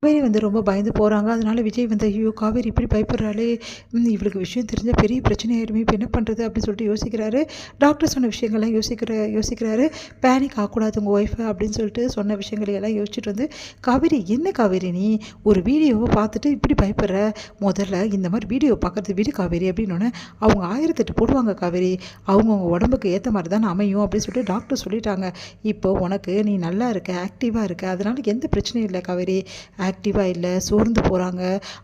காவேரி வந்து ரொம்ப பயந்து போகிறாங்க. அதனால விஜய் வந்து ஐயோ காவேரி இப்படி பயப்படுறாளே, இவளுக்கு விஷயம் தெரிஞ்சால் பெரிய பிரச்சனை ஆயிடுமே, இப்போ என்ன பண்ணுறது அப்படின்னு சொல்லிட்டு யோசிக்கிறாரு. டாக்டர் சொன்ன விஷயங்கள்லாம் யோசிக்கிறாரு. பேனிக் ஆகக்கூடாது உங்கள் ஒய்ஃபை அப்படின்னு சொல்லிட்டு சொன்ன விஷயங்களையெல்லாம் யோசிச்சுட்டு வந்து காவேரி என்ன காவேரி நீ ஒரு வீடியோவை பார்த்துட்டு இப்படி பயப்படுற, முதல்ல இந்த மாதிரி வீடியோ பார்க்குறது விடு காவேரி அப்படின்னோடனே அவங்க 1008 போடுவாங்க காவேரி, அவங்கவுங்க உடம்புக்கு ஏற்ற மாதிரி தான் அமையும் அப்படின்னு சொல்லிட்டு டாக்டர் சொல்லிட்டாங்க. இப்போ உனக்கு நீ நல்லா இருக்க, ஆக்டிவாக இருக்க, அதனால் எந்த பிரச்சனையும் இல்லை காவேரி. ஆக்டிவாக இல்லை, சோர்ந்து போகிறாங்க,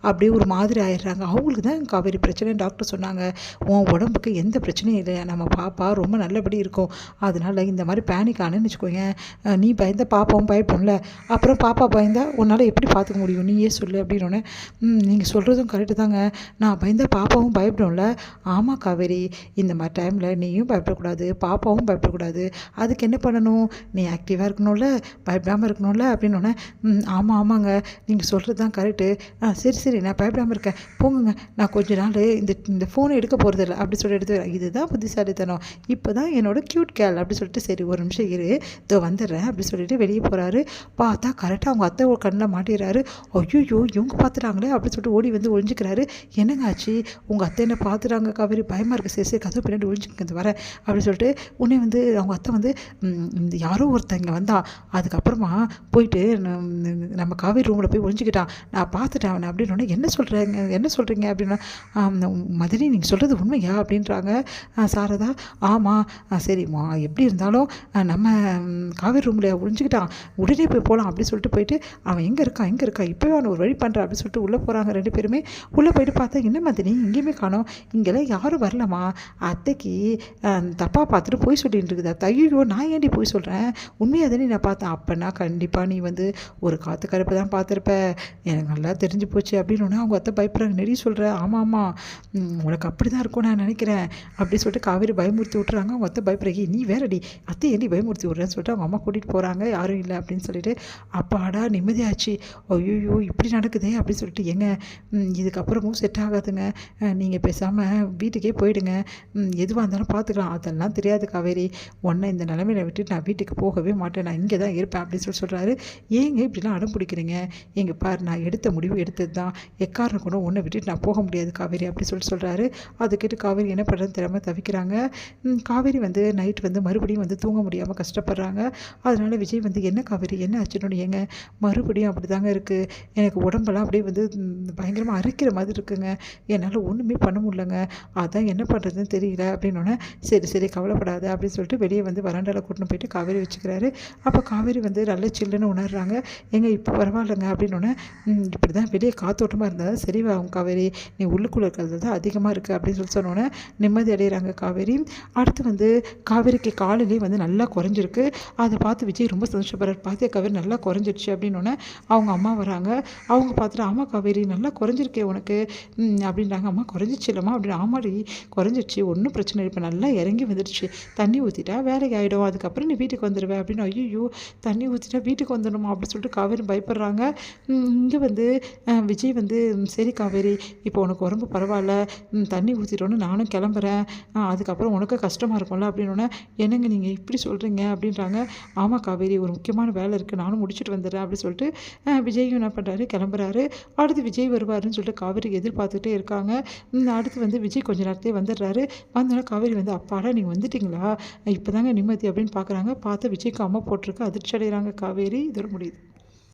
அப்படியே ஒரு மாதிரி ஆயிடுறாங்க, அவங்களுக்கு தான் காவேரி பிரச்சனை டாக்டர் சொன்னாங்க. உன் உடம்புக்கு எந்த பிரச்சனையும் இல்லை, நம்ம பாப்பா ரொம்ப நல்லபடி இருக்கும். அதனால் இந்த மாதிரி பேனிக் ஆனேன்னு வச்சுக்கோங்க, நீ பயந்த பாப்பாவும் பயப்படும்ல, அப்புறம் பாப்பா பயந்தா உன்னால் எப்படி பார்த்துக்க முடியும், நீயே சொல்லு அப்படின்னோடனே நீங்கள் சொல்கிறதும் கரெக்டு தாங்க, நான் பயந்த பாப்பாவும் பயப்படும்ல. ஆமாம் காவேரி, இந்த மாதிரி டைமில் நீயும் பயப்படக்கூடாது, பாப்பாவும் பயப்படக்கூடாது, அதுக்கு என்ன பண்ணணும், நீ ஆக்டிவாக இருக்கணும்ல, பயப்படாமல் இருக்கணும்ல அப்படின்னோடனே ஆமாங்க, நீங்கள் சொல்கிறது தான் கரெக்டு, சரி நான் பயப்படாமல் இருக்கேன், போங்குங்க, நான் கொஞ்ச நாள் இந்த ஃபோனை எடுக்க போகிறதில்ல அப்படி சொல்லிட்டு எடுத்து, இதுதான் புத்திசாலித்தனம், இப்போ தான் என்னோட க்யூட் கேர்ள் அப்படி சொல்லிட்டு, சரி ஒரு நிமிஷம் இரு இதோ வந்துடுறேன் அப்படி சொல்லிட்டு வெளியே போகிறாரு. பார்த்தா கரெக்டாக அவங்க அத்தை ஒரு கண்ணில் மாட்டிடுறாரு. ஐயோ இவங்க பார்த்துட்டாங்களே அப்படின்னு சொல்லிட்டு ஓடி வந்து ஒழிஞ்சிக்கிறாரு. என்னங்க ஆச்சு, உங்கள் அத்தை என்ன பார்த்துட்டாங்க காவேரி, பயமாக இருக்குது, சரி கதவு பின்னாடி ஒழிஞ்சுக்கிறது வரேன் அப்படின்னு சொல்லிட்டு உடனே வந்து அவங்க அத்தை வந்து யாரோ ஒருத்தங்க வந்தா, அதுக்கப்புறமா போயிட்டு நம்ம காவேரி ரூமில் போய் ஒழிஞ்சிக்கிட்டான், நான் பார்த்துட்டேன் அவனை அப்படின்னு. என்ன சொல்கிறீங்க அப்படின்னா, மதினி நீங்கள் சொல்கிறது உண்மையா அப்படின்றாங்க சாரதா. ஆமாம், சரிம்மா எப்படி இருந்தாலும் நம்ம காவேரி ரூமில் ஒழிஞ்சிக்கிட்டான், உடனே போய் போகலாம் அப்படின்னு சொல்லிட்டு போயிட்டு, அவன் எங்கே இருக்கான் இப்போவே அவனை ஒரு வழி பண்ணுறான் அப்படின்னு சொல்லிட்டு உள்ளே போகிறாங்க. ரெண்டு பேருமே உள்ளே போயிட்டு பார்த்தா என்ன மதினி இங்கேயுமே காணோம், இங்கெல்லாம் யாரும் வரலம்மா, அத்தைக்கு தப்பாக பார்த்துட்டு போய் சொல்லிட்டு இருக்குது. ஐயோ நான் ஏன்டி போய் சொல்கிறேன், உண்மையாக தானே நான் பார்த்தேன், அப்போனா கண்டிப்பாக நீ வந்து ஒரு காற்று கருப்பு தான் பார்த்துருப்ப, எனக்கு நல்லா தெரிஞ்சு போச்சு அப்படின்னு. அவங்க அத்தை பயப்படுறாங்க, நெறி சொல்கிறேன், ஆமாம் உனக்கு அப்படி தான் இருக்கும் நான் நினைக்கிறேன் அப்படி சொல்லிட்டு காவேரி பயமுறுத்தி விட்டுறாங்க. அவங்க அத்தை பயப்படுறாங்க, நீ வேறடி அத்தை ஏன்டி பயமுறுத்தி விட்றேன்னு சொல்லிட்டு அவங்க அம்மா கூட்டிகிட்டு போகிறாங்க, யாரும் இல்லை அப்படின்னு சொல்லிட்டு. அப்பாடா நிம்மதியாச்சு, ஐயோ இப்படி நடக்குதே அப்படின்னு சொல்லிட்டு, ஏங்க இதுக்கப்புறமும் செட் ஆகாதுங்க, நீங்கள் பேசாமல் வீட்டுக்கே போயிடுங்க, எதுவாக இருந்தாலும் பார்த்துக்கலாம், அதெல்லாம் தெரியாது காவேரி, உன்னை இந்த நிலைமையில விட்டு நான் வீட்டுக்கு போகவே மாட்டேன், நான் இங்கே தான் இருப்பேன் அப்படின்னு சொல்கிறாரு. ஏங்க இப்படிலாம் அடம் பிடிக்கிறீங்க, எங்கள் பாரு நான் எடுத்த முடிவு எடுத்தது தான், எக்காரணம் கூட ஒன்றை விட்டுட்டு நான் போக முடியாது காவேரி அப்படி சொல்கிறாரு. அது கேட்டு காவேரி என்ன பண்ணுறதுன்னு தெரியாமல் தவிக்கிறாங்க. காவேரி வந்து நைட் வந்து மறுபடியும் வந்து தூங்க முடியாமல் கஷ்டப்படுறாங்க. அதனால் விஜய் வந்து என்ன காவேரி என்ன ஆச்சுன்னு, ஏங்க மறுபடியும் அப்படி தாங்க இருக்குது, எனக்கு உடம்பெல்லாம் அப்படியே வந்து பயங்கரமாக அரிக்கிற மாதிரி இருக்குங்க, என்னால் ஒன்றுமே பண்ண முடியலங்க, அதான் என்ன பண்ணுறதுன்னு தெரியல அப்படின்னோடனே, சரி கவலைப்படாத அப்படின்னு சொல்லிட்டு வெளியே வந்து வராண்டாவில் கூட்டின்னு போயிட்டு காவேரி வச்சுக்கிறாரு. அப்போ காவேரி வந்து நல்ல சில்லுன்னு உணர்றாங்க. ஏங்க இப்போ பரவாயில்லைங்க அப்படின்னோடனே, இப்படி தான் வெளியே காத்தோட்டமாக இருந்தால் சரி ஆகும் காவேரி, நீ உள்ளுக்குள்ளே இருக்கிறது தான் அதிகமாக இருக்குது அப்படின்னு சொல்லி சொன்னோன்னே நிம்மதி அடைகிறாங்க காவேரி. அடுத்து வந்து காவேரிக்கு காலையிலே வந்து நல்லா குறைஞ்சிருக்கு. அதை பார்த்து விஜய் ரொம்ப சந்தோஷப்படுறாரு. பார்த்தியா காவேரி நல்லா குறைஞ்சிருச்சு அப்படின்னோடனே அவங்க அம்மா வராங்க. அவங்க பார்த்துட்டு, ஆமாம் காவேரி நல்லா குறைஞ்சிருக்கே உனக்கு அப்படின்றாங்க. அம்மா குறைஞ்சிச்சு இல்லைம்மா அப்படின்னு. ஆமாடி குறைஞ்சிருச்சு, ஒன்றும் பிரச்சனை இல்லை, இப்போ நல்லா இறங்கி வந்துடுச்சு, தண்ணி ஊற்றிட்டா வேலைக்கு ஆகிடும், அதுக்கப்புறம் நீ வீட்டுக்கு வந்துடுவேன் அப்படின்னு. ஐயோ தண்ணி ஊற்றிட்டா வீட்டுக்கு வந்துடணுமா அப்படின்னு சொல்லிட்டு காவேரி பயப்படுறாங்க. இங்கே வந்து விஜய் வந்து சரி காவேரி இப்போ உனக்கு உடம்பு பரவாயில்ல, தண்ணி ஊற்றிட்டோன்னு நானும் கிளம்புறேன், அதுக்கப்புறம் உனக்கு கஷ்டமாக இருக்கும்ல அப்படின்னோடனே, என்னங்க நீங்கள் இப்படி சொல்கிறீங்க அப்படின்றாங்க. ஆமாம் காவேரி ஒரு முக்கியமான வேலை இருக்குது, நானும் முடிச்சுட்டு வந்துடுறேன் அப்படின்னு சொல்லிட்டு விஜயும் என்ன பண்ணுறாரு கிளம்புறாரு. அடுத்து விஜய் வருவாருன்னு சொல்லிட்டு காவேரி எதிர்பார்த்துட்டே இருக்காங்க. அடுத்து வந்து விஜய் கொஞ்ச நேரத்தையே வந்துடுறாரு. வந்தோடனே காவேரி வந்து அப்பாடா நீங்கள் வந்துட்டிங்களா, இப்போ தாங்க நிம்மதி அப்படின்னு பார்க்குறாங்க. பார்த்தா விஜய்க்கு அம்மா போட்டிருக்கு. அதிர்ச்சி அடைகிறாங்க காவேரி. இதோட முடியுது.